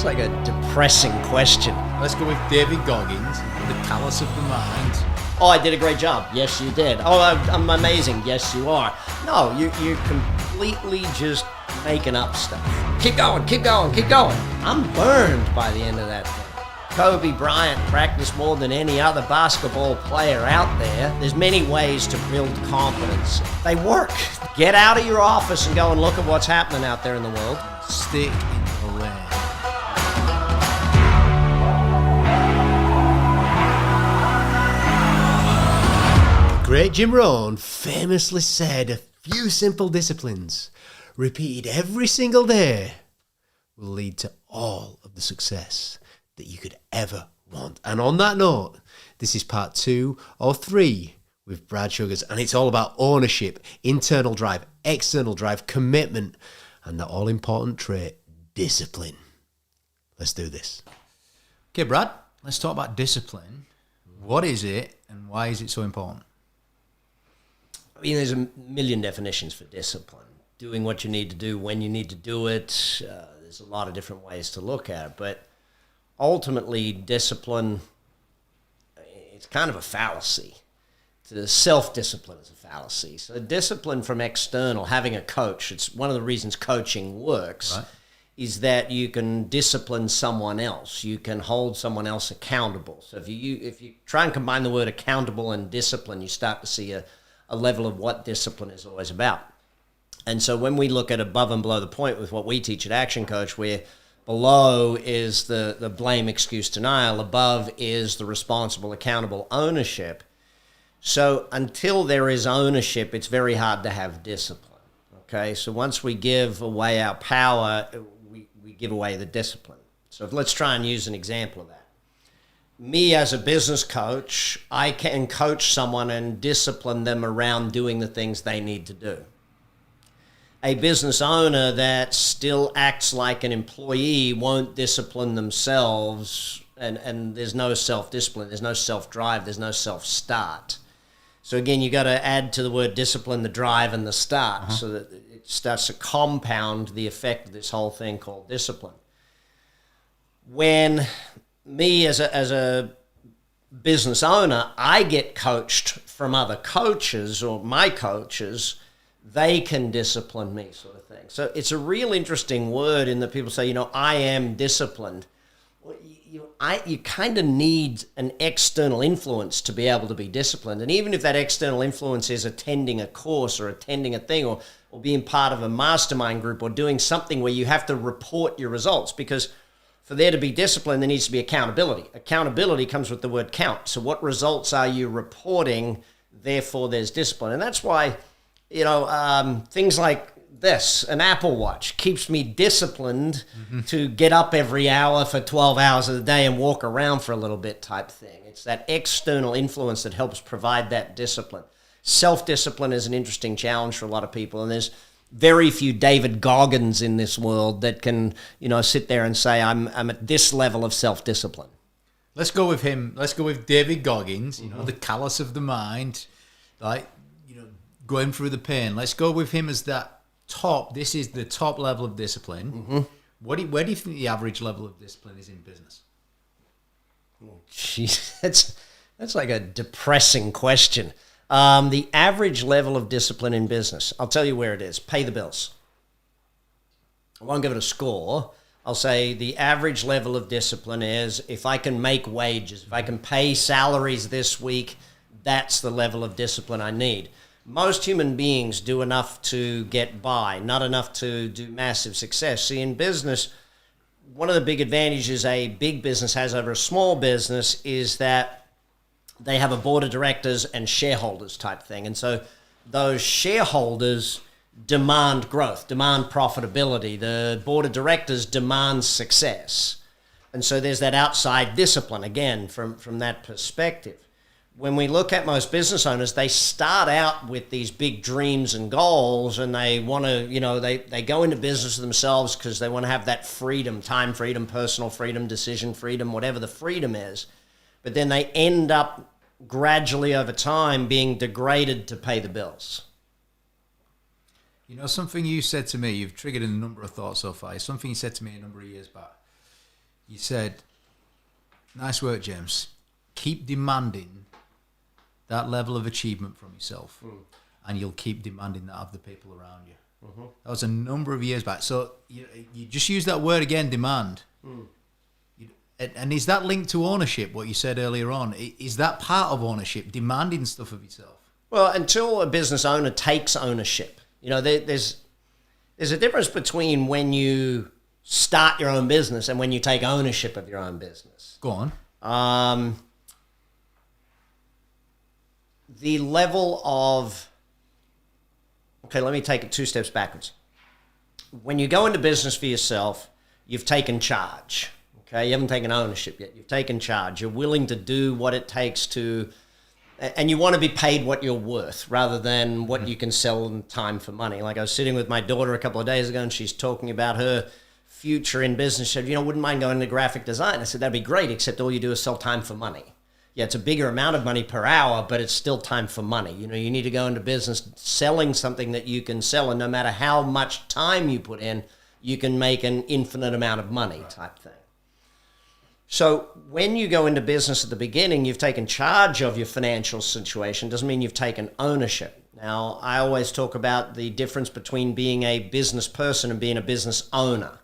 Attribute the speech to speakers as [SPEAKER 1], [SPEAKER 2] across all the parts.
[SPEAKER 1] That's like a depressing question.
[SPEAKER 2] Let's go with David Goggins, The Callous of the Mind.
[SPEAKER 1] Oh, I did a great job. Yes, you did. Oh, I'm amazing. Yes, you are. No, you're completely just making up stuff. Keep going, keep going, keep going. I'm burned by the end of that thing. Kobe Bryant practiced more than any other basketball player out there. There's many ways to build confidence. They work. Get out of your office and go and look at what's happening out there in the world.
[SPEAKER 2] Stick in the lane.
[SPEAKER 3] Great Jim Rohn famously said a few simple disciplines, repeated every single day, will lead to all of the success that you could ever want. And on that note, this is part 2 or 3 with Brad Sugars, and it's all about ownership, internal drive, external drive, commitment, and the all-important trait, discipline. Let's do this.
[SPEAKER 2] Okay, Brad, let's talk about discipline. What is it and why is it so important?
[SPEAKER 1] I mean, there's a million definitions for discipline. Doing what you need to do when you need to do it. There's a lot of different ways to look at it. But ultimately, discipline, it's kind of a fallacy. Self-discipline is a fallacy. So discipline from external, having a coach, it's one of the reasons coaching works, right, is that you can discipline someone else. You can hold someone else accountable. So if you try and combine the word accountable and discipline, you start to see a level of what discipline is always about. And so when we look at above and below the point with what we teach at ActionCOACH, where below is the blame, excuse, denial, above is the responsible, accountable ownership. So until there is ownership, it's very hard to have discipline. Okay, so once we give away our power, we give away the discipline. So let's try and use an example of that. Me as a business coach, I can coach someone and discipline them around doing the things they need to do. A business owner that still acts like an employee won't discipline themselves, and there's no self-discipline, there's no self-drive, there's no self-start. So again, you got to add to the word discipline the drive and the start, so that it starts to compound the effect of this whole thing called discipline. When me as a business owner, I get coached from other coaches or my coaches, they can discipline me, sort of thing. So it's a real interesting word in that people say, I am disciplined. Well, you kind of need an external influence to be able to be disciplined. And even if that external influence is attending a course or attending a thing or being part of a mastermind group or doing something where you have to report your results, because for there to be discipline, there needs to be accountability. Accountability comes with the word count. So what results are you reporting? Therefore, there's discipline. And that's why, things like this, an Apple Watch, keeps me disciplined to get up every hour for 12 hours of the day and walk around for a little bit type thing. It's that external influence that helps provide that discipline. Self-discipline is an interesting challenge for a lot of people, and there's very few David Goggins in this world that can, sit there and say, I'm at this level of self-discipline.
[SPEAKER 2] Let's go with him. Let's go with David Goggins, the callous of the mind, going through the pain. Let's go with him as that top. This is the top level of discipline. Where do you think the average level of discipline is in business?
[SPEAKER 1] Oh, geez, that's like a depressing question. The average level of discipline in business, I'll tell you where it is. Pay the bills. I won't give it a score. I'll say the average level of discipline is if I can make wages, if I can pay salaries this week, that's the level of discipline I need. Most human beings do enough to get by, not enough to do massive success. See, in business, one of the big advantages a big business has over a small business is that they have a board of directors and shareholders type thing. And so those shareholders demand growth, demand profitability. The board of directors demands success. And so there's that outside discipline, again, from that perspective. When we look at most business owners, they start out with these big dreams and goals, and they want to, they go into business themselves because they want to have that freedom, time freedom, personal freedom, decision freedom, whatever the freedom is. But then they end up gradually over time being degraded to pay the bills.
[SPEAKER 2] Something you said to me, you've triggered a number of thoughts so far. Something you said to me a number of years back. You said, nice work, James. Keep demanding that level of achievement from yourself, and you'll keep demanding that of the people around you. That was a number of years back. So you just use that word again, demand. And is that linked to ownership, what you said earlier on? Is that part of ownership, demanding stuff of yourself?
[SPEAKER 1] Well, until a business owner takes ownership, there's a difference between when you start your own business and when you take ownership of your own business.
[SPEAKER 2] Go on.
[SPEAKER 1] The level of... Okay, let me take it 2 steps backwards. When you go into business for yourself, you've taken charge. Okay, you haven't taken ownership yet. You've taken charge. You're willing to do what it takes to... And you want to be paid what you're worth rather than what you can sell in time for money. Like I was sitting with my daughter a couple of days ago and she's talking about her future in business. She said, wouldn't mind going into graphic design. I said, that'd be great, except all you do is sell time for money. Yeah, it's a bigger amount of money per hour, but it's still time for money. You need to go into business selling something that you can sell, and no matter how much time you put in, you can make an infinite amount of money type thing. So when you go into business at the beginning, you've taken charge of your financial situation. Doesn't mean you've taken ownership. Now, I always talk about the difference between being a business person and being a business owner.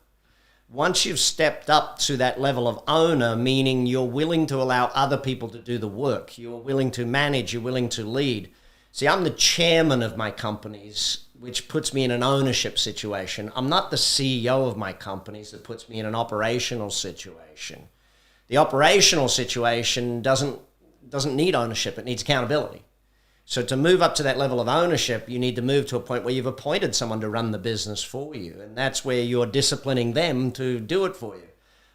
[SPEAKER 1] Once you've stepped up to that level of owner, meaning you're willing to allow other people to do the work, you're willing to manage, you're willing to lead. See, I'm the chairman of my companies, which puts me in an ownership situation. I'm not the CEO of my companies. That puts me in an operational situation. The operational situation doesn't need ownership. It needs accountability. So to move up to that level of ownership, you need to move to a point where you've appointed someone to run the business for you. And that's where you're disciplining them to do it for you.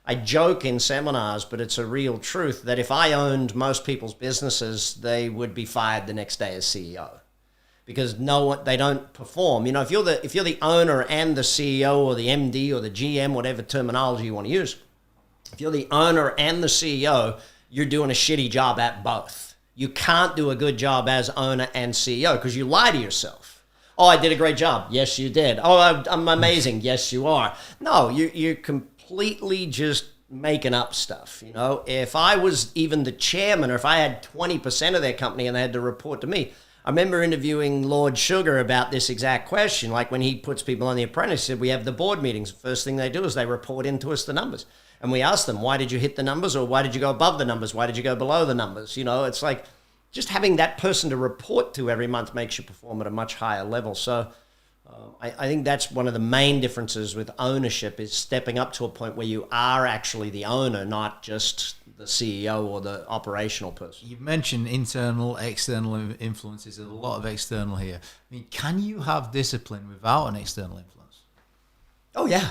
[SPEAKER 1] I joke in seminars, but it's a real truth, that if I owned most people's businesses, they would be fired the next day as CEO. Because they don't perform. If you're the owner and the CEO or the MD or the GM, whatever terminology you want to use, if you're the owner and the CEO, you're doing a shitty job at both. You can't do a good job as owner and CEO because you lie to yourself. Oh, I did a great job. Yes, you did. Oh, I'm amazing. Yes, you are. No, you're completely just making up stuff. If I was even the chairman, or if I had 20% of their company and they had to report to me, I remember interviewing Lord Sugar about this exact question. Like when he puts people on The Apprentice, he said, we have the board meetings. The first thing they do is they report into us the numbers. And we ask them, why did you hit the numbers? Or why did you go above the numbers? Why did you go below the numbers? It's like just having that person to report to every month makes you perform at a much higher level. So I think that's one of the main differences with ownership, is stepping up to a point where you are actually the owner, not just the CEO or the operational person.
[SPEAKER 2] You've mentioned internal, external influences. There's a lot of external here. Can you have discipline without an external influence?
[SPEAKER 1] Oh, yeah.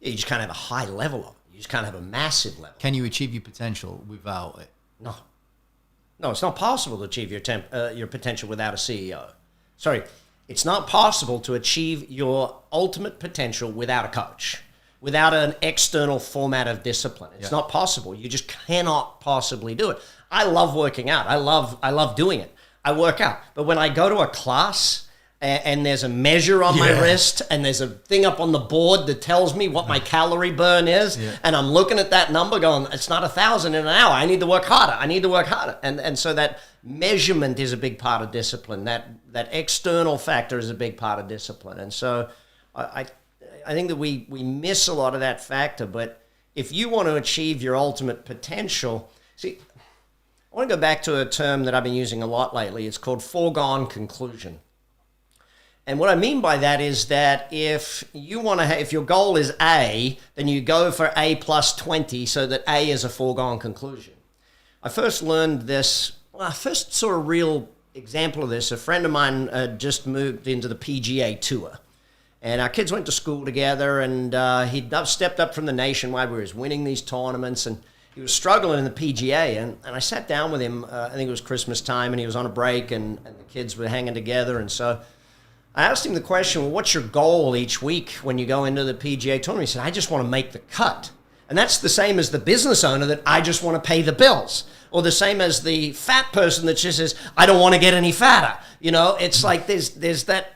[SPEAKER 1] You just can't have a high level of it. You just can't have a massive level.
[SPEAKER 2] Can you achieve your potential without it?
[SPEAKER 1] No, it's not possible to achieve your potential without a CEO. Sorry, it's not possible to achieve your ultimate potential without a coach, without an external format of discipline. It's not possible. You just cannot possibly do it. I love working out. I love doing it. I work out. But when I go to a class and there's a measure on my wrist and there's a thing up on the board that tells me what my calorie burn is, and I'm looking at that number going, it's not 1,000 in an hour. I need to work harder. And so that measurement is a big part of discipline. That external factor is a big part of discipline. And so I think that we miss a lot of that factor. But if you want to achieve your ultimate potential, see, I want to go back to a term that I've been using a lot lately. It's called foregone conclusion. And what I mean by that is that if your goal is A, then you go for A plus 20 so that A is a foregone conclusion. I first learned this, I first saw a real example of this. A friend of mine just moved into the PGA Tour. And our kids went to school together, and he'd stepped up from the Nationwide where he was winning these tournaments, and he was struggling in the PGA. And I sat down with him, I think it was Christmas time, and he was on a break, and the kids were hanging together. And so I asked him the question, well, what's your goal each week when you go into the PGA tournament? He said, I just want to make the cut. And that's the same as the business owner, that I just want to pay the bills. Or the same as the fat person that just says, I don't want to get any fatter. It's like there's that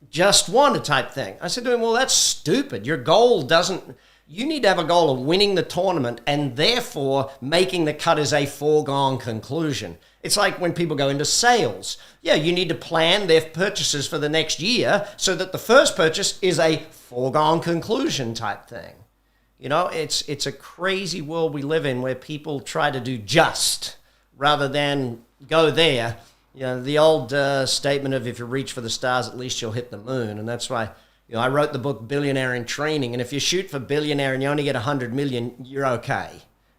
[SPEAKER 1] just want to type thing. I said to him, well, that's stupid. Your goal doesn't You need to have a goal of winning the tournament, and therefore making the cut is a foregone conclusion. It's like when people go into sales. Yeah, you need to plan their purchases for the next year so that the first purchase is a foregone conclusion type thing. You know, it's a crazy world we live in where people try to do just rather than go there. You know, the old statement of if you reach for the stars, at least you'll hit the moon. And that's why, you know, I wrote the book Billionaire in Training. And if you shoot for billionaire and you only get 100 million, you're okay.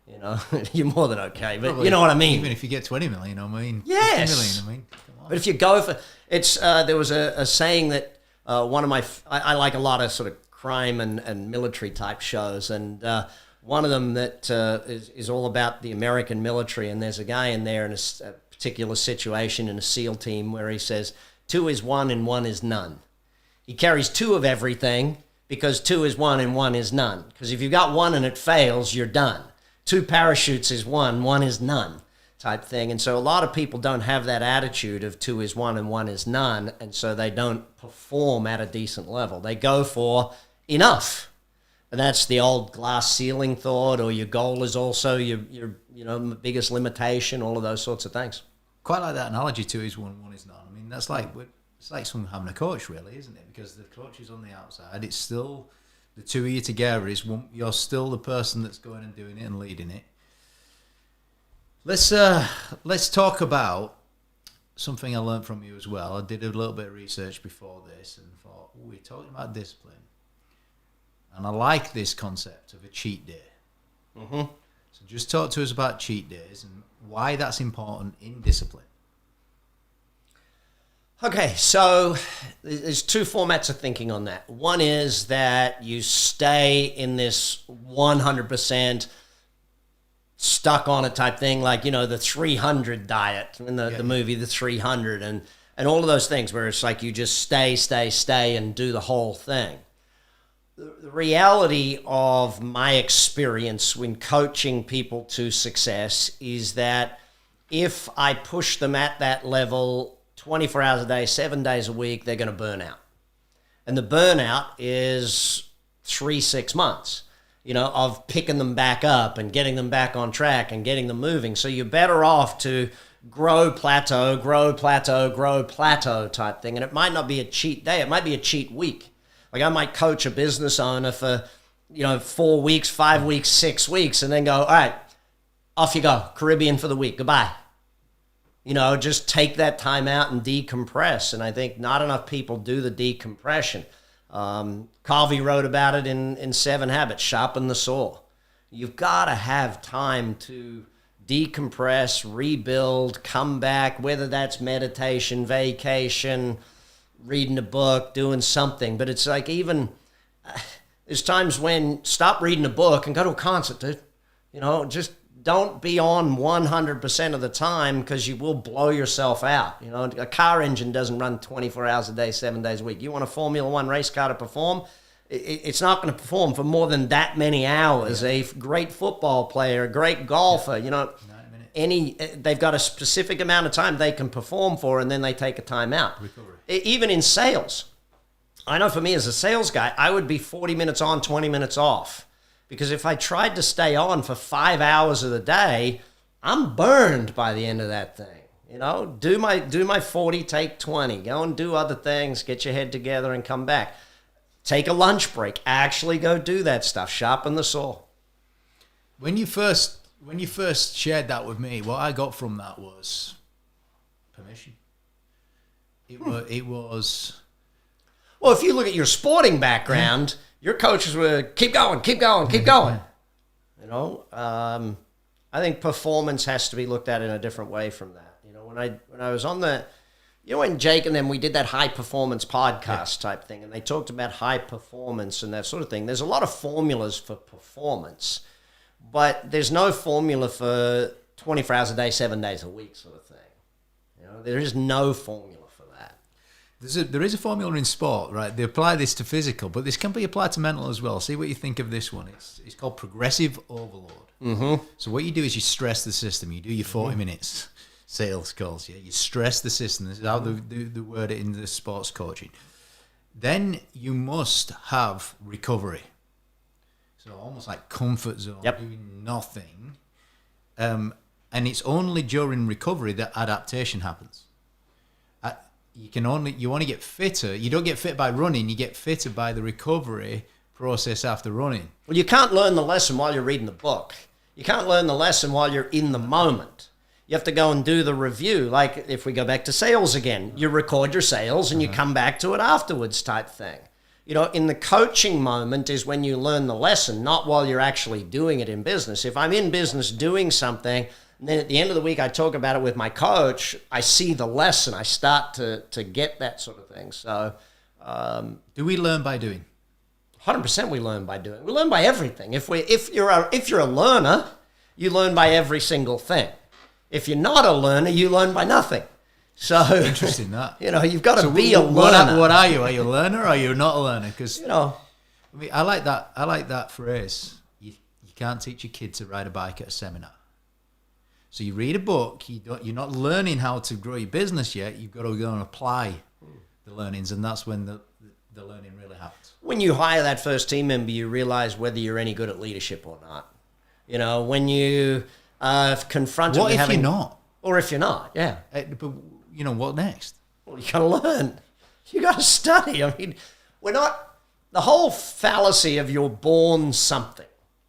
[SPEAKER 1] You know, you're more than okay. But probably, you know what I mean?
[SPEAKER 2] Even if you get 20 million, I mean.
[SPEAKER 1] Yes.
[SPEAKER 2] 50 million, I mean, come on.
[SPEAKER 1] But if you go for, it's, there was a saying that one of my, I like a lot of sort of crime and military type shows. And one of them that is all about the American military. And there's a guy in there in a particular situation in a SEAL team where he says, 2 is 1 and 1 is none. He carries 2 of everything because 2 is 1 and 1 is none. Because if you've got 1 and it fails, you're done. 2 parachutes is 1, 1 is none type thing. And so a lot of people don't have that attitude of 2 is 1 and 1 is none. And so they don't perform at a decent level. They go for enough. And that's the old glass ceiling thought, or your goal is also your you know, biggest limitation, all of those sorts of things.
[SPEAKER 2] Quite like that analogy, 2 is 1, 1 is none. I mean, that's like, it's like someone having a coach, really, isn't it? Because the coach is on the outside. It's still, the 2 of you together is one, you're still the person that's going and doing it and leading it. Let's talk about something I learned from you as well. I did a little bit of research before this and thought, we're talking about discipline. And I like this concept of a cheat day.
[SPEAKER 1] Mm-hmm.
[SPEAKER 2] So just talk to us about cheat days and why that's important in discipline.
[SPEAKER 1] Okay, so there's 2 formats of thinking on that. One is that you stay in this 100% stuck on it type thing, like, you know, the 300 diet in the movie, The 300, and all of those things where it's like you just stay and do the whole thing. The reality of my experience when coaching people to success is that if I push them at that level 24 hours a day, 7 days a week, they're going to burn out. And the burnout is 3-6 months, you know, of picking them back up and getting them back on track and getting them moving. So you're better off to grow, plateau type thing. And it might not be a cheat day. It might be a cheat week. Like I might coach a business owner for, you know, 4 weeks, 5 weeks, 6 weeks, and then go, all right, off you go, Caribbean for the week, goodbye. You know, just take that time out and decompress. And I think not enough people do the decompression. Covey wrote about it in 7 Habits, sharpen the saw. You've got to have time to decompress, rebuild, come back, whether that's meditation, vacation, reading a book, doing something. But it's like even there's times when stop reading a book and go to a concert, dude. You know, just don't be on 100% of the time because you will blow yourself out. You know, a car engine doesn't run 24 hours a day, 7 days a week. You want a Formula One race car to perform? It's not going to perform for more than that many hours. Yeah. A great football player, a great golfer, you know, they've got a specific amount of time they can perform for, and then they take a time out. Recovery. Even in sales, I know for me as a sales guy, I would be 40 minutes on, 20 minutes off. Because if I tried to stay on for 5 hours of the day, I'm burned by the end of that thing. You know, do my 40, take 20. Go and do other things, get your head together and come back. Take a lunch break. Actually go do that stuff. Sharpen the saw.
[SPEAKER 2] When you first shared that with me, what I got from that was permission. It was.
[SPEAKER 1] Well, if you look at your sporting background, your coaches were keep going. You know, I think performance has to be looked at in a different way from that. You know, when I was on the, you know, when Jake and them, we did that high performance podcast type thing, and they talked about high performance and that sort of thing. There's a lot of formulas for performance, but there's no formula for 24 hours a day, 7 days a week sort of thing. You know, there is no formula for that.
[SPEAKER 2] There is a formula in sport, right? They apply this to physical, but this can be applied to mental as well. See what you think of this one. It's called progressive overload.
[SPEAKER 1] Mm-hmm.
[SPEAKER 2] So what you do is you stress the system. You do your 40 minutes sales calls. Yeah, you stress the system. This is how the word it in the sports coaching. Then you must have recovery. So almost like comfort zone,
[SPEAKER 1] Yep.
[SPEAKER 2] doing nothing. And it's only during recovery that adaptation happens. You want to get fitter. You don't get fit by running. You get fitter by the recovery process after running.
[SPEAKER 1] Well, you can't learn the lesson while you're reading the book. You can't learn the lesson while you're in the moment. You have to go and do the review. Like if we go back to sales again, you record your sales and you come back to it afterwards type thing. You know, in the coaching moment is when you learn the lesson, not while you're actually doing it in business. If I'm in business doing something, and then at the end of the week I talk about it with my coach, I see the lesson. I start to get that sort of thing. So,
[SPEAKER 2] Do we learn by doing?
[SPEAKER 1] 100% we learn by doing. We learn by everything. If you're a learner, you learn by every single thing. If you're not a learner, you learn by nothing. So
[SPEAKER 2] Interesting that.
[SPEAKER 1] You know, you've got to be a
[SPEAKER 2] What
[SPEAKER 1] learner.
[SPEAKER 2] are you? Are you a learner or are you not a learner? Because
[SPEAKER 1] You know,
[SPEAKER 2] I mean, I like that phrase. You can't teach a kid to ride a bike at a seminar. So you read a book. You're not learning how to grow your business yet. You've got to go and apply the learnings, and that's when the learning really happens.
[SPEAKER 1] when you hire that first team member, you realize whether you're any good at leadership or not. You know, when you confronted
[SPEAKER 2] What
[SPEAKER 1] with
[SPEAKER 2] if
[SPEAKER 1] having,
[SPEAKER 2] you're not?
[SPEAKER 1] or if you're not, yeah.
[SPEAKER 2] But you know what next?
[SPEAKER 1] Well, you got to learn. You got to study. I mean, we're not, the whole fallacy of you're born something.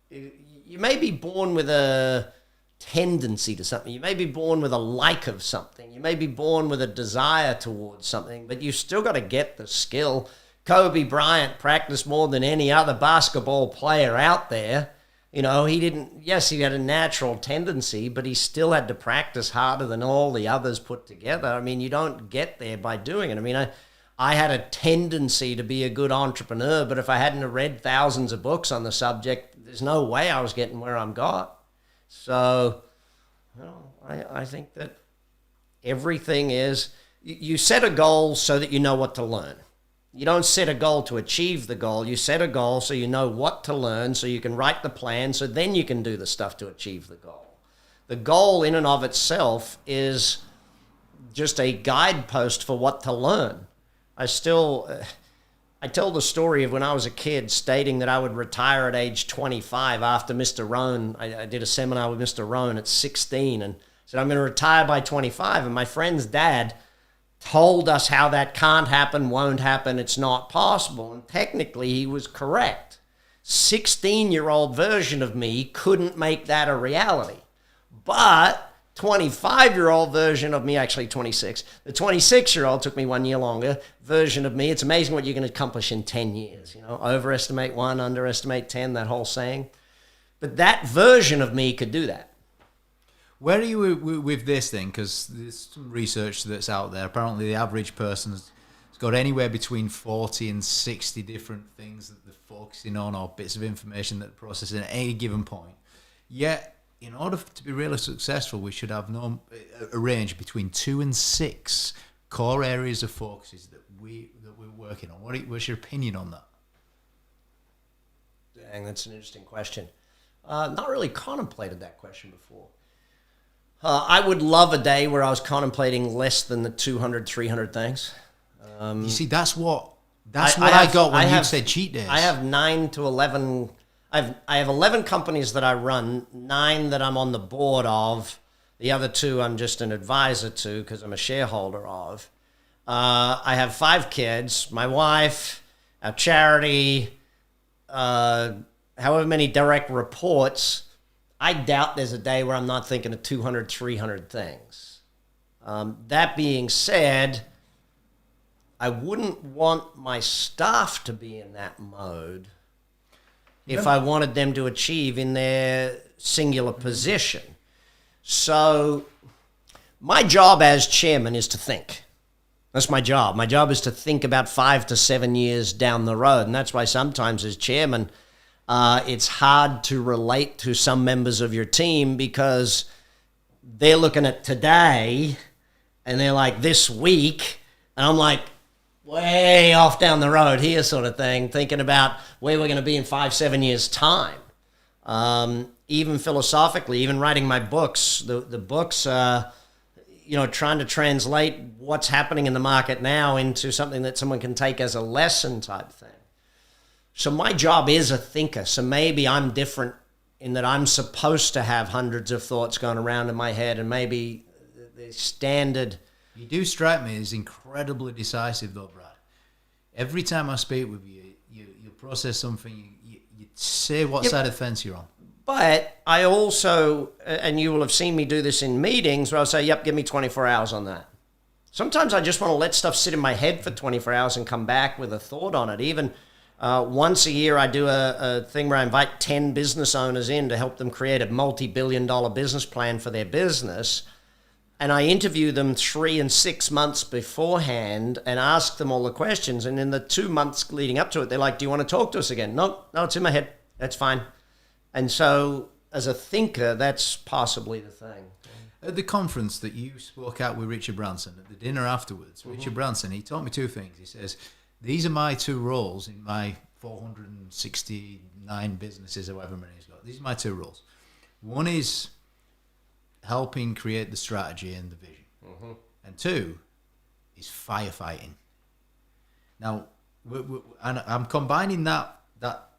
[SPEAKER 1] You may be born with a tendency to something. You may be born with a like of something. You may be born with a desire towards something, but you've still got to get the skill. Kobe Bryant practiced more than any other basketball player out there. You know, he had a natural tendency, but he still had to practice harder than all the others put together. I mean, you don't get there by doing it. I mean, I had a tendency to be a good entrepreneur, but if I hadn't have read thousands of books on the subject, there's no way I was getting where I'm got. So, you know, I think that everything is, you set a goal so that you know what to learn. You don't set a goal to achieve the goal. You set a goal so you know what to learn, so you can write the plan, so then you can do the stuff to achieve the goal. The goal in and of itself is just a guidepost for what to learn. I tell the story of when I was a kid stating that I would retire at age 25 after Mr. Rohn. I did a seminar with Mr. Rohn at 16 and said, I'm going to retire by 25. And my friend's dad told us how that can't happen, won't happen, it's not possible. And technically he was correct. 16-year-old version of me couldn't make that a reality. But 25-year-old version of me, actually 26, the 26-year-old, took me 1 year longer, version of me, it's amazing what you can accomplish in 10 years. You know, overestimate 1, underestimate 10, that whole saying. But that version of me could do that.
[SPEAKER 2] Where are you with this thing? Because there's some research that's out there. Apparently, the average person's got anywhere between 40 and 60 different things that they're focusing on or bits of information that they're processing at any given point. Yet, in order to be really successful, we should have a range between 2 and 6 core areas of focuses that we're working on. What's your opinion on that?
[SPEAKER 1] Dang, that's an interesting question. Not really contemplated that question before. I would love a day where I was contemplating less than the 200, 300 things.
[SPEAKER 2] You see, that's what I got when you said cheat days.
[SPEAKER 1] I have 9 to 11. I have 11 companies that I run, 9 that I'm on the board of. The other 2 I'm just an advisor to because I'm a shareholder of. I have 5 kids, my wife, our charity, however many direct reports. I doubt there's a day where I'm not thinking of 200, 300 things. That being said, I wouldn't want my staff to be in that mode if I wanted them to achieve in their singular position. So my job as chairman is to think. That's my job. My job is to think about 5 to 7 years down the road. And that's why sometimes as chairman, it's hard to relate to some members of your team because they're looking at today and they're like this week. And I'm like way off down the road here sort of thing, thinking about where we're going to be in 5, 7 years time. Even philosophically, even writing my books, the books, trying to translate what's happening in the market now into something that someone can take as a lesson type thing. So my job is a thinker. So maybe I'm different in that I'm supposed to have hundreds of thoughts going around in my head, and maybe the standard.
[SPEAKER 2] You do strike me as incredibly decisive, though, Brad. Every time I speak with you, you process something, you say what side of the fence you're on.
[SPEAKER 1] But I also, and you will have seen me do this in meetings, where I'll say, yep, give me 24 hours on that. Sometimes I just want to let stuff sit in my head for 24 hours and come back with a thought on it. Even once a year, I do a thing where I invite 10 business owners in to help them create a multi-billion-dollar business plan for their business. And I interview them 3 and 6 months beforehand and ask them all the questions. And in the 2 months leading up to it, they're like, do you want to talk to us again? No, it's in my head. That's fine. And so as a thinker, that's possibly the thing.
[SPEAKER 2] At the conference that you spoke at with Richard Branson, at the dinner afterwards, Richard Branson, he taught me 2 things. He says, these are my 2 roles in my 469 businesses, however many he's got. These are my 2 roles. One is helping create the strategy and the vision. And 2 is firefighting. Now, and I'm combining that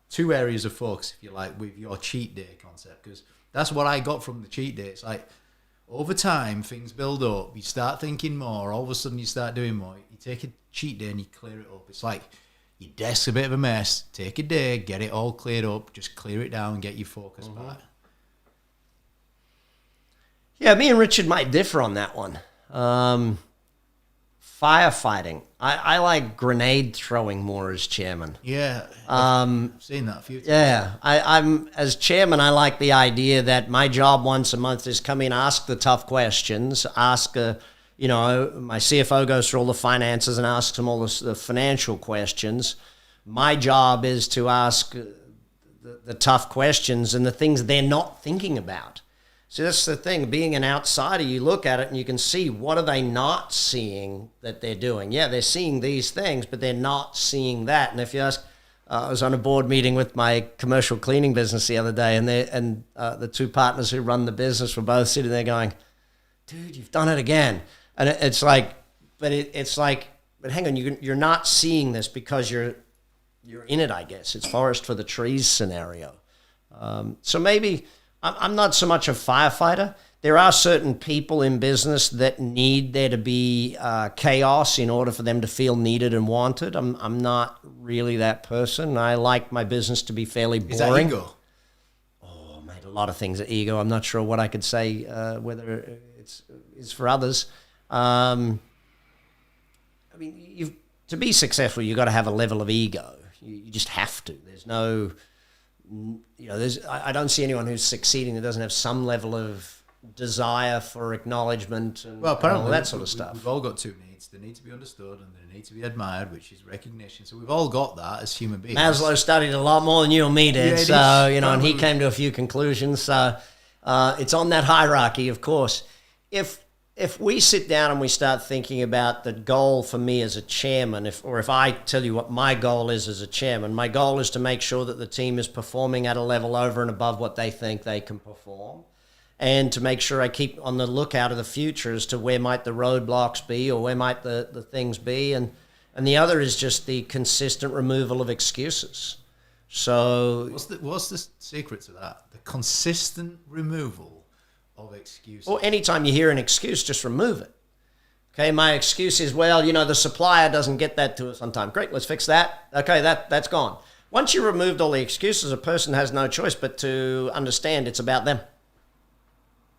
[SPEAKER 2] 2 areas of focus, if you like, with your cheat day concept, because that's what I got from the cheat day. It's like, over time, things build up. You start thinking more. All of a sudden, you start doing more. You take a cheat day and you clear it up. It's like your desk's a bit of a mess. Take a day, get it all cleared up. Just clear it down and get your focus back.
[SPEAKER 1] Yeah, me and Richard might differ on that one. Firefighting. I like grenade throwing more as chairman.
[SPEAKER 2] Yeah, I've seen that a few times.
[SPEAKER 1] Yeah, I'm as chairman, I like the idea that my job once a month is come in, ask the tough questions, my CFO goes through all the finances and asks them all the financial questions. My job is to ask the tough questions and the things they're not thinking about. So that's the thing. Being an outsider, you look at it and you can see what are they not seeing that they're doing. Yeah, they're seeing these things, but they're not seeing that. And if you ask, I was on a board meeting with my commercial cleaning business the other day, and the 2 partners who run the business were both sitting there going, "Dude, you've done it again." And it's like, but hang on, you're not seeing this because you're in it. I guess it's forest for the trees scenario. So maybe. I'm not so much a firefighter. There are certain people in business that need there to be chaos in order for them to feel needed and wanted. I'm not really that person. I like my business to be fairly boring.
[SPEAKER 2] Is that ego?
[SPEAKER 1] Oh, mate, a lot of things are ego. I'm not sure what I could say whether it's for others. I mean, to be successful, you've got to have a level of ego. You just have to. There's no... I don't see anyone who's succeeding that doesn't have some level of desire for acknowledgement and,
[SPEAKER 2] apparently,
[SPEAKER 1] all that sort of stuff.
[SPEAKER 2] We've all got 2 needs. They need to be understood and they need to be admired, which is recognition. So we've all got that as human beings.
[SPEAKER 1] Maslow studied a lot more than you and me did, and he came to a few conclusions. So it's on that hierarchy, of course. If we sit down and we start thinking about the goal for me as a chairman, if I tell you what my goal is as a chairman, my goal is to make sure that the team is performing at a level over and above what they think they can perform, and to make sure I keep on the lookout of the future as to where might the roadblocks be or where might the things be. And the other is just the consistent removal of excuses. So
[SPEAKER 2] what's the secret to that? The consistent removal of excuses.
[SPEAKER 1] Or anytime you hear an excuse, just remove it. Okay, my excuse is, the supplier doesn't get that to us on time. Great, let's fix that. Okay, that's gone. Once you removed all the excuses, a person has no choice but to understand it's about them.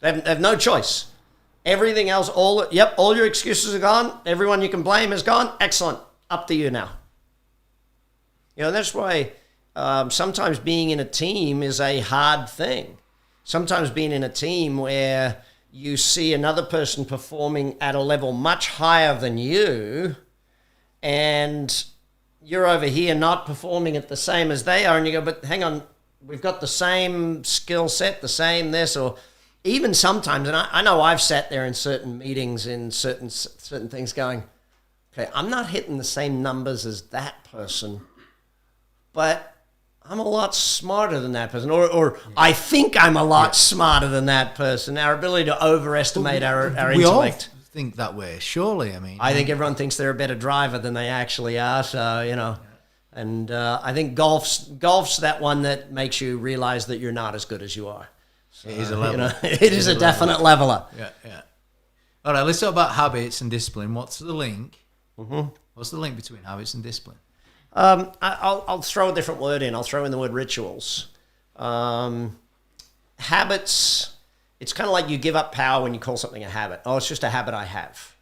[SPEAKER 1] They have no choice. Everything else, all your excuses are gone. Everyone you can blame is gone. Excellent. Up to you now. That's why sometimes being in a team is a hard thing. Sometimes being in a team where you see another person performing at a level much higher than you, and you're over here not performing at the same as they are, and you go, but hang on, we've got the same skill set, the same this, or even sometimes, and I know I've sat there in certain meetings in certain things going, okay, I'm not hitting the same numbers as that person, but I'm a lot smarter than that person, or I think I'm a lot smarter than that person. Our ability to overestimate our intellect.
[SPEAKER 2] We all think that way, surely. I mean,
[SPEAKER 1] I think everyone thinks they're a better driver than they actually are. So And I think golf's that one that makes you realize that you're not as good as you are. So,
[SPEAKER 2] it is a level.
[SPEAKER 1] It is a definite leveler.
[SPEAKER 2] Yeah. All right, let's talk about habits and discipline. What's the link? Mm-hmm. What's the link between habits and discipline?
[SPEAKER 1] I'll throw a different word in. I'll throw in the word rituals. Habits, it's kind of like you give up power when you call something a habit. Oh, it's just a habit I have.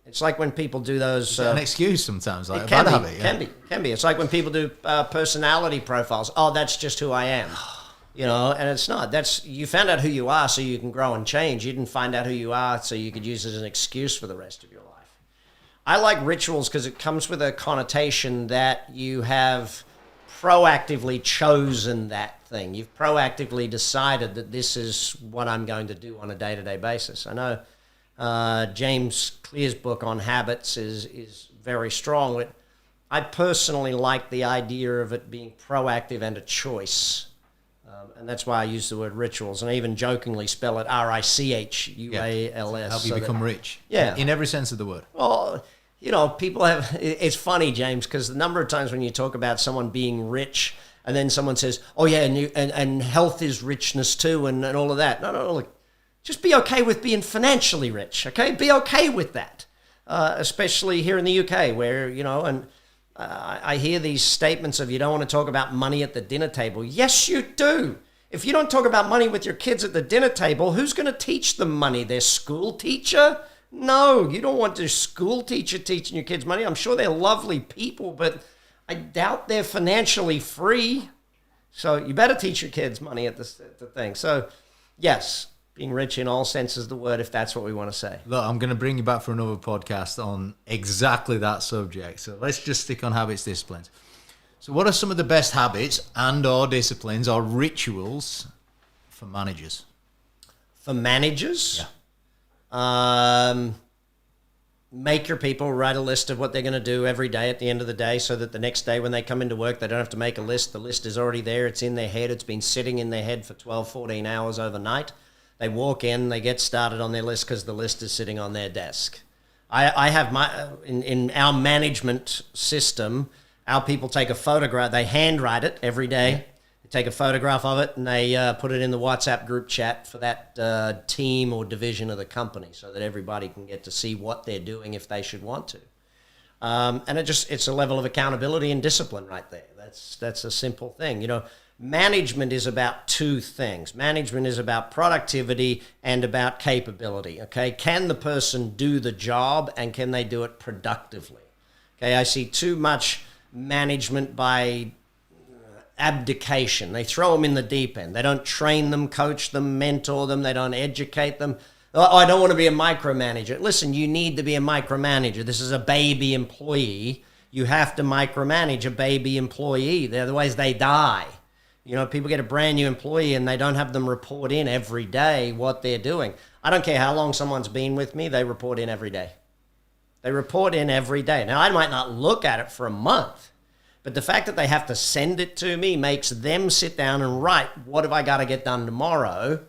[SPEAKER 1] It's like when people do those...
[SPEAKER 2] an excuse sometimes, like
[SPEAKER 1] it
[SPEAKER 2] a
[SPEAKER 1] can
[SPEAKER 2] bad
[SPEAKER 1] be,
[SPEAKER 2] habit. Yeah.
[SPEAKER 1] Can be. It's like when people do personality profiles. Oh, that's just who I am. And it's not. You found out who you are so you can grow and change. You didn't find out who you are so you could use it as an excuse for the rest of your life. I like rituals because it comes with a connotation that you have proactively chosen that thing. You've proactively decided that this is what I'm going to do on a day-to-day basis. I know James Clear's book on habits is very strong. But I personally like the idea of it being proactive and a choice. And that's why I use the word rituals, and I even jokingly spell it RICHUALS.
[SPEAKER 2] Help you become rich.
[SPEAKER 1] Yeah.
[SPEAKER 2] In every sense of the word.
[SPEAKER 1] Well, people have... It's funny, James, because the number of times when you talk about someone being rich, and then someone says, oh, yeah, and health is richness too, and all of that. No, look, just be okay with being financially rich, okay? Be okay with that, especially here in the UK where, I hear these statements of you don't want to talk about money at the dinner table. Yes, you do. If you don't talk about money with your kids at the dinner table, who's going to teach them money? Their school teacher? No, you don't want your school teacher teaching your kids money. I'm sure they're lovely people, but I doubt they're financially free. So you better teach your kids money at the thing. So, yes, being rich in all senses of the word, if that's what we want to say.
[SPEAKER 2] Look, I'm going to bring you back for another podcast on exactly that subject. So let's just stick on habits, disciplines. So what are some of the best habits and or disciplines or rituals for managers?
[SPEAKER 1] For managers?
[SPEAKER 2] Yeah.
[SPEAKER 1] Make your people write a list of what they're going to do every day at the end of the day so that the next day when they come into work, they don't have to make a list. The list is already there. It's in their head. It's been sitting in their head for 12, 14 hours overnight. They walk in, they get started on their list because the list is sitting on their desk. I have in our management system, our people take a photograph, they handwrite it every day. They take a photograph of it and they put it in the WhatsApp group chat for that team or division of the company so that everybody can get to see what they're doing if they should want to. And it's a level of accountability and discipline right there. That's a simple thing. Management is about two things. Management is about productivity and about capability, okay? Can the person do the job and can they do it productively? Okay, I see too much management by abdication. They throw them in the deep end. They don't train them, coach them, mentor them. They don't educate them. Oh, I don't want to be a micromanager. Listen, you need to be a micromanager. This is a baby employee. You have to micromanage a baby employee. Otherwise, they die. People get a brand new employee and they don't have them report in every day what they're doing. I don't care how long someone's been with me, they report in every day. They report in every day. Now, I might not look at it for a month, but the fact that they have to send it to me makes them sit down and write, what have I got to get done tomorrow?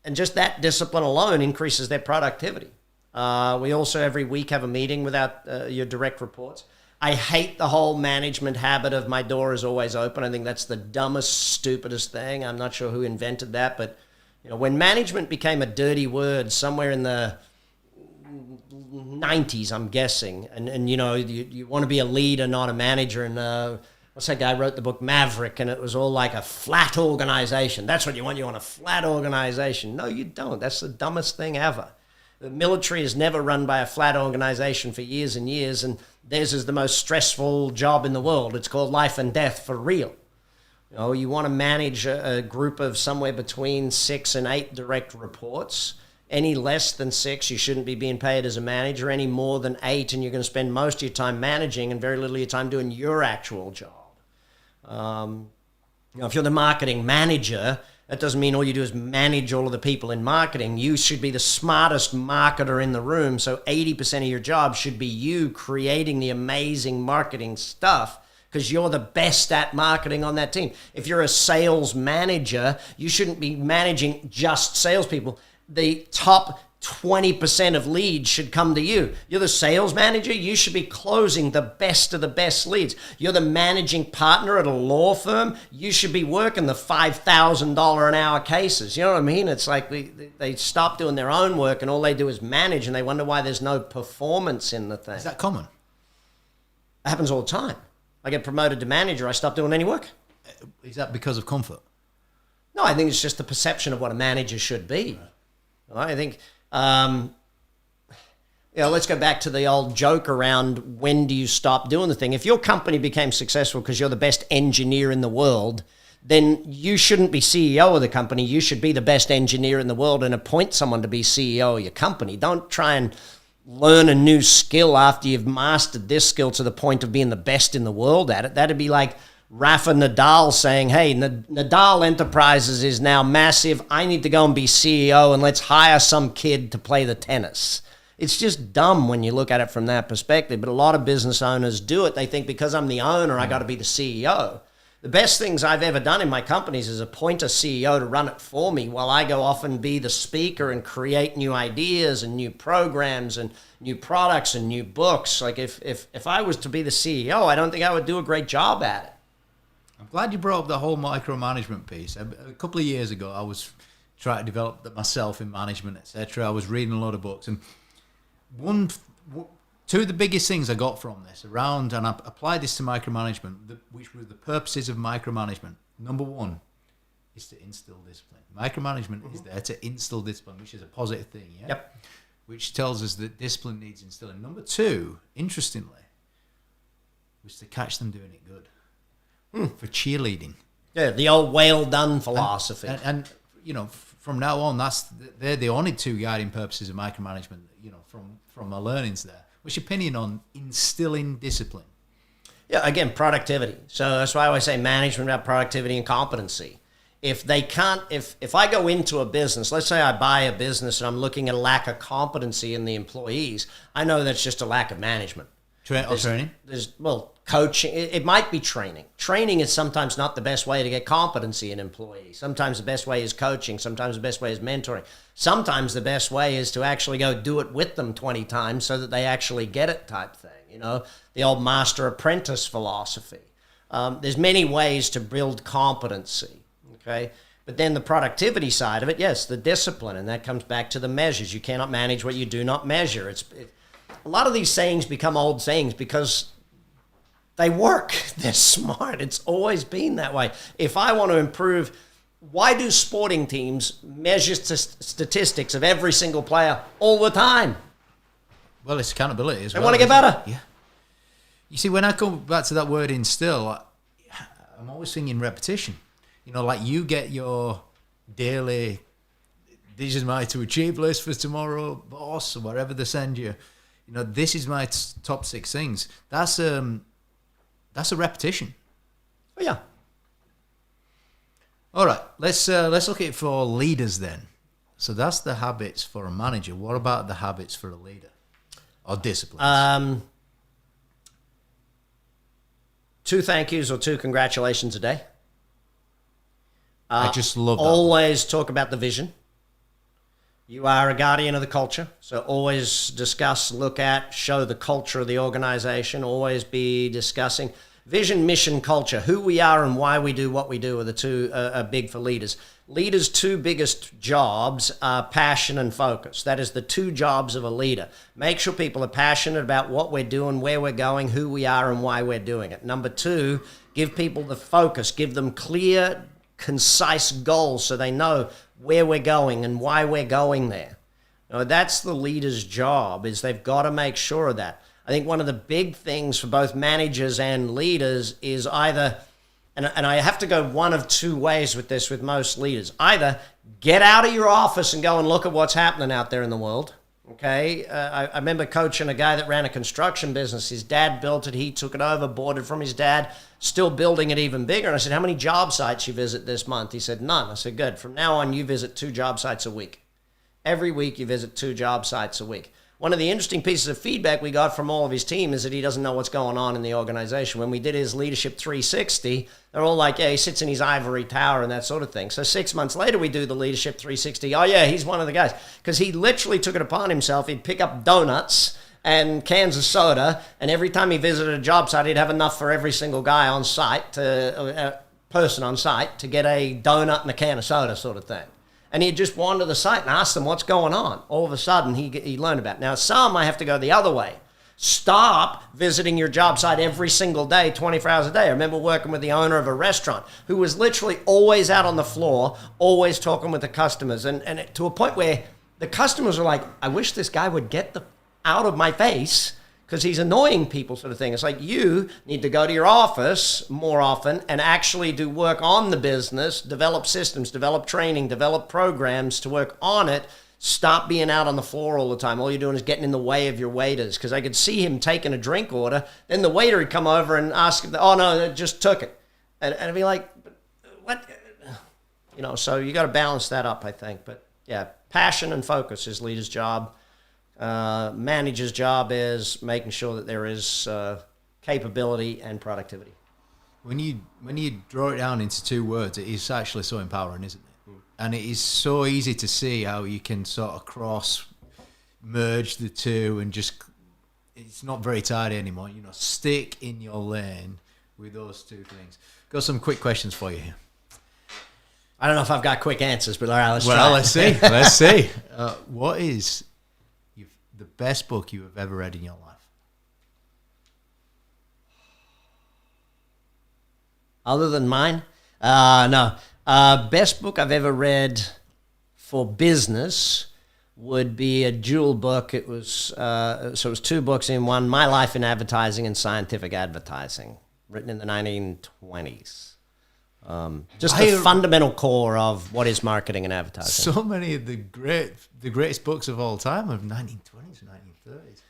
[SPEAKER 1] And just that discipline alone increases their productivity. We also every week have a meeting without your direct reports. I hate the whole management habit of my door is always open. I think that's the dumbest, stupidest thing. I'm not sure who invented that, but when management became a dirty word somewhere in the 90s, I'm guessing, and you want to be a leader, not a manager. And what's that guy wrote the book Maverick, and it was all like a flat organization. That's what you want. You want a flat organization. No, you don't. That's the dumbest thing ever. The military is never run by a flat organization for years and years, and theirs is the most stressful job in the world. It's called life and death for real. You want to manage a group of somewhere between 6 and 8 direct reports. Any less than 6, you shouldn't be being paid as a manager. Any more than 8, and you're going to spend most of your time managing and very little of your time doing your actual job. If you're the marketing manager, that doesn't mean all you do is manage all of the people in marketing. You should be the smartest marketer in the room. So 80% of your job should be you creating the amazing marketing stuff because you're the best at marketing on that team. If you're a sales manager, you shouldn't be managing just salespeople. The top 20% of leads should come to you. You're the sales manager. You should be closing the best of the best leads. You're the managing partner at a law firm. You should be working the $5,000 an hour cases. You know what I mean? It's like they stop doing their own work and all they do is manage, and they wonder why there's no performance in the thing.
[SPEAKER 2] Is that common?
[SPEAKER 1] It happens all the time. I get promoted to manager. I stop doing any work.
[SPEAKER 2] Is that because of comfort?
[SPEAKER 1] No, I think it's just the perception of what a manager should be. Right. I think... let's go back to the old joke around when do you stop doing the thing. If your company became successful because you're the best engineer in the world, then you shouldn't be CEO of the company. You should be the best engineer in the world and appoint someone to be CEO of your company. Don't try and learn a new skill after you've mastered this skill to the point of being the best in the world at it. That'd be like Rafa Nadal saying, hey, Nadal Enterprises is now massive. I need to go and be CEO and let's hire some kid to play the tennis. It's just dumb when you look at it from that perspective. But a lot of business owners do it. They think because I'm the owner, I got to be the CEO. The best things I've ever done in my companies is appoint a CEO to run it for me while I go off and be the speaker and create new ideas and new programs and new products and new books. Like if I was to be the CEO, I don't think I would do a great job at it.
[SPEAKER 2] I'm glad you brought up the whole micromanagement piece. A couple of years ago, I was trying to develop that myself in management, etc. I was reading a lot of books, and two of the biggest things I got from this around, and I applied this to micromanagement, which were the purposes of micromanagement. Number one is to instill discipline. Micromanagement is there to instill discipline, which is a positive thing, yeah?
[SPEAKER 1] Yep.
[SPEAKER 2] Which tells us that discipline needs instilling. Number two, interestingly, was to catch them doing it good. For cheerleading.
[SPEAKER 1] Yeah, the old well done philosophy.
[SPEAKER 2] And from now on, they're the only two guiding purposes of micromanagement, from my learnings there. What's your opinion on instilling discipline?
[SPEAKER 1] Yeah, again, productivity. So that's why I always say management about productivity and competency. If they can't, if I go into a business, let's say I buy a business and I'm looking at a lack of competency in the employees, I know that's just a lack of management.
[SPEAKER 2] Training?
[SPEAKER 1] Coaching. It might be training. Training is sometimes not the best way to get competency in employees. Sometimes the best way is coaching. Sometimes the best way is mentoring. Sometimes the best way is to actually go do it with them 20 times so that they actually get it type thing. The old master-apprentice philosophy. There's many ways to build competency, okay? But then the productivity side of it, yes, the discipline, and that comes back to the measures. You cannot manage what you do not measure. A lot of these sayings become old sayings because they work. They're smart. It's always been that way. If I want to improve, why do sporting teams measure statistics of every single player all the time?
[SPEAKER 2] Well, it's accountability as well.
[SPEAKER 1] They want to get better.
[SPEAKER 2] Yeah. You see, when I come back to that word instill, I'm always thinking repetition. Like you get your daily, this is my to achieve list for tomorrow, boss, or whatever they send you. This is my top 6 things. That's a repetition.
[SPEAKER 1] Oh, yeah.
[SPEAKER 2] All right, let's look at it for leaders then. So that's the habits for a manager. What about the habits for a leader or disciplines?
[SPEAKER 1] 2 thank yous or 2 congratulations a day.
[SPEAKER 2] I just love that.
[SPEAKER 1] Always talk about the vision. You are a guardian of the culture, so always discuss, look at, show the culture of the organization. Always be discussing vision, mission, culture. Who we are and why we do what we do are the 2 are big for leaders. Leaders' 2 biggest jobs are passion and focus. That is the 2 jobs of a leader. Make sure people are passionate about what we're doing, where we're going, who we are, and why we're doing it. Number 2, give people the focus. Give them clear, concise goals so they know where we're going and why we're going there. That's the leader's job, is they've got to make sure of that. I think one of the big things for both managers and leaders is either, and I have to go one of 2 ways with this with most leaders, either get out of your office and go and look at what's happening out there in the world. Okay, I remember coaching a guy that ran a construction business. His dad built it. He took it over, bought it from his dad, still building it even bigger. And I said, how many job sites you visit this month? He said, none. I said, good. From now on, you visit 2 job sites a week. Every week you visit 2 job sites a week. one of the interesting pieces of feedback we got from all of his team is that he doesn't know what's going on in the organization. When we did his Leadership 360, they're all like, yeah, he sits in his ivory tower and that sort of thing. So 6 months later, we do the Leadership 360. Oh, yeah, he's one of the guys. Because he literally took it upon himself. He'd pick up donuts and cans of soda, and every time he visited a job site, he'd have enough for every single guy on site, person on site, to get a donut and a can of soda sort of thing. And he'd just wander the site and ask them what's going on. All of a sudden, he learned about it. Now, some I have to go the other way. Stop visiting your job site every single day, 24 hours a day. I remember working with the owner of a restaurant who was literally always out on the floor, always talking with the customers, and to a point where the customers are like, I wish this guy would get out of my face, because he's annoying people, sort of thing. It's like, you need to go to your office more often and actually do work on the business, develop systems, develop training, develop programs to work on it. Stop being out on the floor all the time. All you're doing is getting in the way of your waiters. Because I could see him taking a drink order, then the waiter would come over and ask him, oh, no, I just took it. And I'd be like, what? So you got to balance that up, I think. But, yeah, passion and focus is leader's job. Manager's job is making sure that there is capability and productivity.
[SPEAKER 2] When you draw it down into 2 words, it is actually so empowering, isn't it? And it is so easy to see how you can sort of merge the two, and just, it's not very tidy anymore. Stick in your lane with those 2 things. Got some quick questions for you here.
[SPEAKER 1] I don't know if I've got quick answers, but all right, let's try.
[SPEAKER 2] Well, let's see. Let's see. What is the best book you have ever read in your life?
[SPEAKER 1] Other than mine? No. Best book I've ever read for business would be a dual book. It was it was 2 books in one: My Life in Advertising and Scientific Advertising, written in the 1920s. Just the fundamental core of what is marketing and advertising.
[SPEAKER 2] So many of the greatest books of all time of 1920s and 1930s.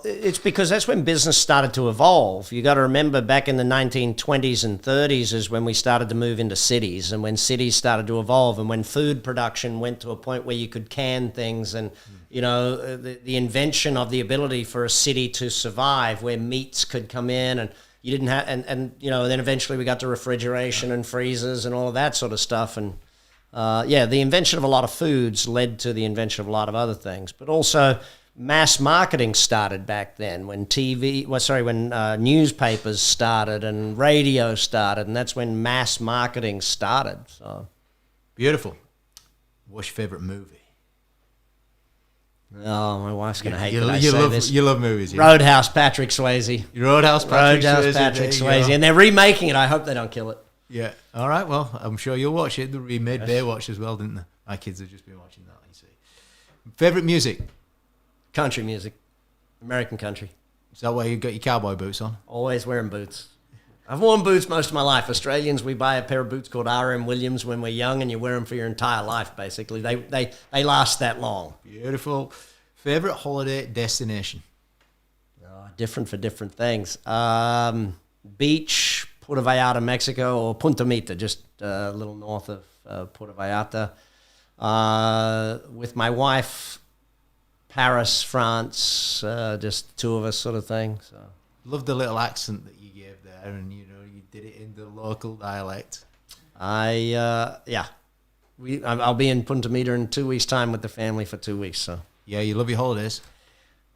[SPEAKER 1] It's because that's when business started to evolve. You got to remember, back in the 1920s and 30s is when we started to move into cities, and when cities started to evolve, and when food production went to a point where you could can things, and the invention of the ability for a city to survive, where meats could come in, and you didn't have, and then eventually we got to refrigeration and freezers and all of that sort of stuff. And the invention of a lot of foods led to the invention of a lot of other things. But also, mass marketing started back then when newspapers started and radio started, and that's when mass marketing started. So
[SPEAKER 2] beautiful. What's your favorite movie?
[SPEAKER 1] Oh, my wife's going to hate that I say this.
[SPEAKER 2] You love movies.
[SPEAKER 1] Roadhouse, Patrick Swayze.
[SPEAKER 2] Roadhouse, Patrick Swayze.
[SPEAKER 1] And they're remaking it. I hope they don't kill it.
[SPEAKER 2] Yeah. All right. Well, I'm sure you'll watch it. They remade Baywatch as well, didn't they? My kids have just been watching that, you see. Favorite music?
[SPEAKER 1] Country music. American country.
[SPEAKER 2] Is that why you got your cowboy boots on?
[SPEAKER 1] Always wearing boots. I've worn boots most of my life. Australians, we buy a pair of boots called R.M. Williams when we're young, and you wear them for your entire life, basically. They last that long.
[SPEAKER 2] Beautiful. Favorite holiday destination?
[SPEAKER 1] Different for different things. Beach, Puerto Vallarta, Mexico, or Punta Mita, just a little north of Puerto Vallarta. With my wife, Paris, France, just 2 of us sort of thing. So.
[SPEAKER 2] Love the little accent that you gave there, and you did it in the local dialect.
[SPEAKER 1] I'll be in Punta Mita in 2 weeks' time with the family for 2 weeks. So
[SPEAKER 2] yeah, you love your holidays.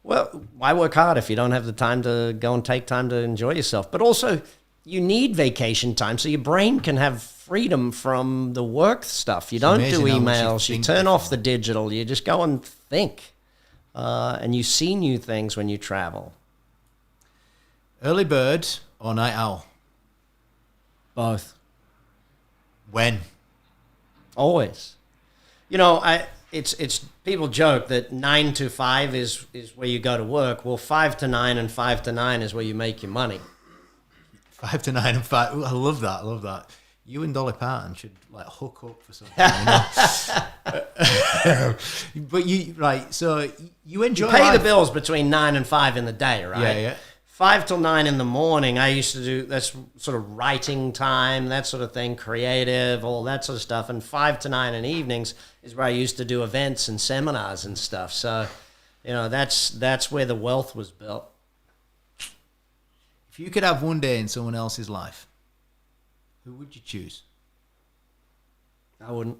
[SPEAKER 1] Well, why work hard if you don't have the time to go and take time to enjoy yourself? But also, you need vacation time so your brain can have freedom from the work stuff. You don't do emails. You turn off the digital. You just go and think, and you see new things when you travel.
[SPEAKER 2] Early bird or night owl?
[SPEAKER 1] Both.
[SPEAKER 2] When?
[SPEAKER 1] Always. It's people joke that 9 to 5 is where you go to work. Well, 5 to 9 and 5 to 9 is where you make your money.
[SPEAKER 2] 5 to 9 and 5. Ooh, I love that. You and Dolly Parton should hook up for something. But so you enjoy.
[SPEAKER 1] You pay the bills between 9 and 5 in the day, right?
[SPEAKER 2] Yeah.
[SPEAKER 1] 5 till 9 in the morning, I used to do, that's sort of writing time, that sort of thing, creative, all that sort of stuff. And 5 to 9 in evenings is where I used to do events and seminars and stuff. So You know, that's where the wealth was built.
[SPEAKER 2] If you could have one day in someone else's life, who would you choose?
[SPEAKER 1] I wouldn't.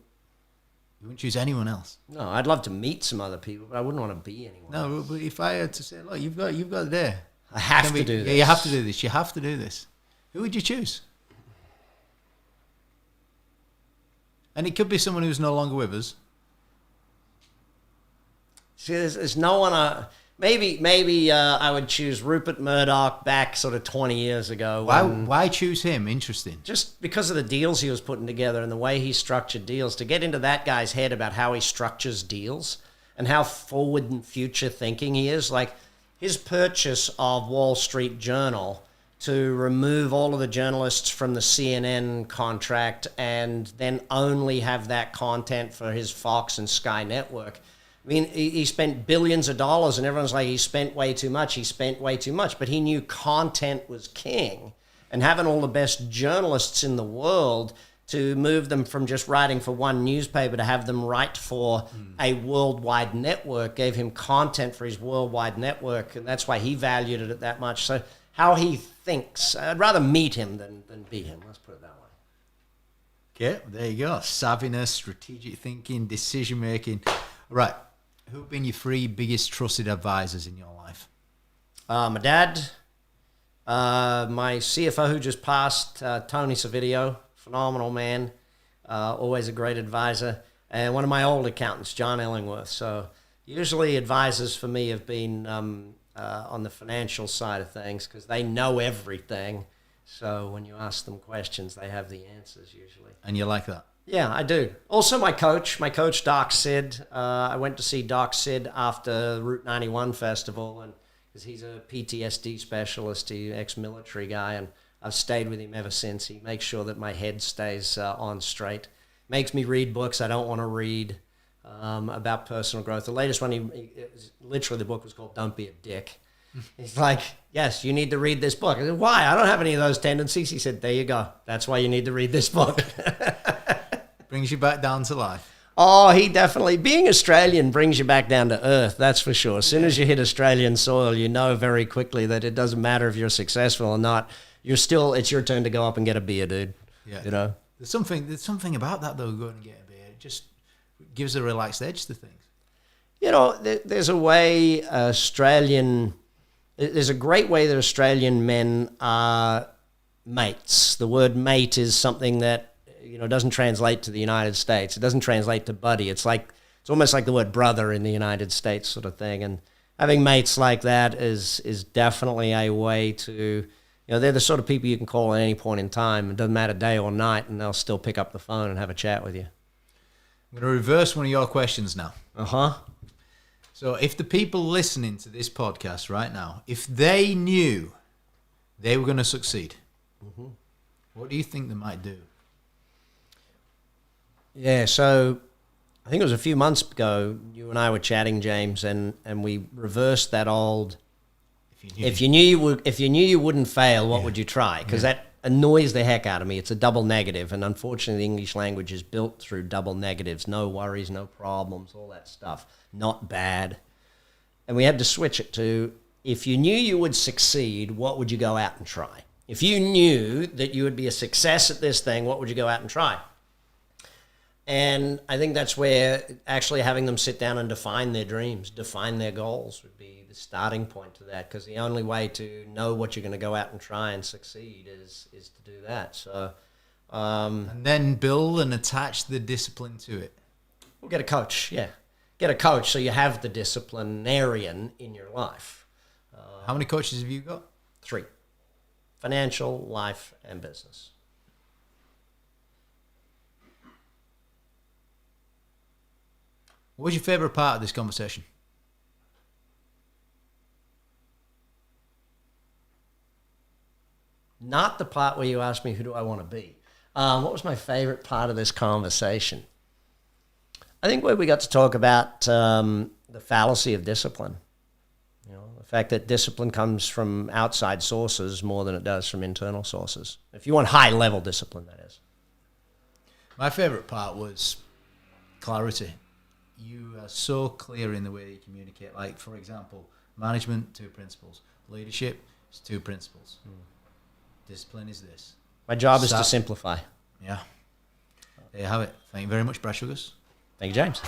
[SPEAKER 2] You wouldn't choose anyone else.
[SPEAKER 1] No, I'd love to meet some other people, but I wouldn't want to be anyone.
[SPEAKER 2] No, but if I had to say, look, you've got it there.
[SPEAKER 1] I have to do this.
[SPEAKER 2] Yeah, you have to do this. You have to do this. Who would you choose? And it could be someone who's no longer with us.
[SPEAKER 1] See, there's no one. Maybe I would choose Rupert Murdoch back sort of 20 years ago.
[SPEAKER 2] Why choose him? Interesting.
[SPEAKER 1] Just because of the deals he was putting together and the way he structured deals. To get into that guy's head about how he structures deals and how forward and future thinking he is. Like his purchase of Wall Street Journal to remove all of the journalists from the CNN contract and then only have that content for his Fox and Sky network. I mean, he spent billions of dollars, and everyone's like, he spent way too much. He spent way too much. But he knew content was king. And having all the best journalists in the world to move them from just writing for one newspaper to have them write for a worldwide network gave him content for his worldwide network. And that's why he valued it that much. So how he thinks, I'd rather meet him than be him. Let's put it that way.
[SPEAKER 2] Okay, there you go. Savviness, strategic thinking, decision making. Right. Who have been your three biggest trusted advisors in your life?
[SPEAKER 1] My dad, my CFO who just passed, Tony Savidio, phenomenal man, always a great advisor, and one of my old accountants, John Ellingworth. So usually advisors for me have been on the financial side of things because they know everything. So when you ask them questions, they have the answers usually.
[SPEAKER 2] And you like that?
[SPEAKER 1] Yeah, I do. Also, my coach, Doc Sid. I went to see Doc Sid after Route 91 Festival, and because he's a PTSD specialist, he's an ex-military guy, and I've stayed with him ever since. He makes sure that my head stays on straight. Makes me read books I don't want to read about personal growth. The latest one, literally the book was called Don't Be a Dick. He's like, yes, you need to read this book. I said, why? I don't have any of those tendencies. He said, there you go. That's why you need to read this book.
[SPEAKER 2] Brings you back down to life.
[SPEAKER 1] Oh, he definitely, being Australian brings you back down to earth, that's for sure. As soon as you hit Australian soil, you know very quickly that it doesn't matter if you're successful or not. It's your turn to go up and get a beer, dude.
[SPEAKER 2] Yeah.
[SPEAKER 1] You know?
[SPEAKER 2] There's something about that, though, going and get a beer. It just gives a relaxed edge to things.
[SPEAKER 1] You know, there's a way there's a great way that Australian men are mates. The word mate is something that, doesn't translate to the United States. It doesn't translate to buddy. It's almost like the word brother in the United States sort of thing. And having mates like that is definitely a way to, they're the sort of people you can call at any point in time. It doesn't matter day or night, and they'll still pick up the phone and have a chat with you.
[SPEAKER 2] I'm going to reverse one of your questions now.
[SPEAKER 1] Uh-huh.
[SPEAKER 2] So if the people listening to this podcast right now, if they knew they were going to succeed, what do you think they might do?
[SPEAKER 1] Yeah, so I think it was a few months ago, you and I were chatting, James, and we reversed that old, if you knew you wouldn't fail, what would you try? Because that annoys the heck out of me. It's a double negative, and unfortunately the English language is built through double negatives. No worries, no problems, all that stuff. Not bad. And we had to switch it to, if you knew you would succeed, what would you go out and try? If you knew that you would be a success at this thing, what would you go out and try? And I think that's where actually having them sit down and define their dreams, define their goals would be the starting point to that, because the only way to know what you're going to go out and try and succeed is to do that. So,
[SPEAKER 2] and then build and attach the discipline to it.
[SPEAKER 1] We'll get a coach, yeah. Get a coach so you have the disciplinarian in your life.
[SPEAKER 2] How many coaches have you got?
[SPEAKER 1] 3. Financial, life, and business.
[SPEAKER 2] What was your favorite part of this conversation?
[SPEAKER 1] Not the part where you asked me, who do I want to be? What was my favorite part of this conversation? I think where we got to talk about the fallacy of discipline. The fact that discipline comes from outside sources more than it does from internal sources. If you want high-level discipline, that is.
[SPEAKER 2] My favorite part was clarity. you are so clear in the way you communicate. Like, for example, management, 2 principles. Leadership is 2 principles. Discipline is this.
[SPEAKER 1] My job is to simplify.
[SPEAKER 2] Yeah. There you have it. Thank you very much, Brad Sugars.
[SPEAKER 1] Thank you, James.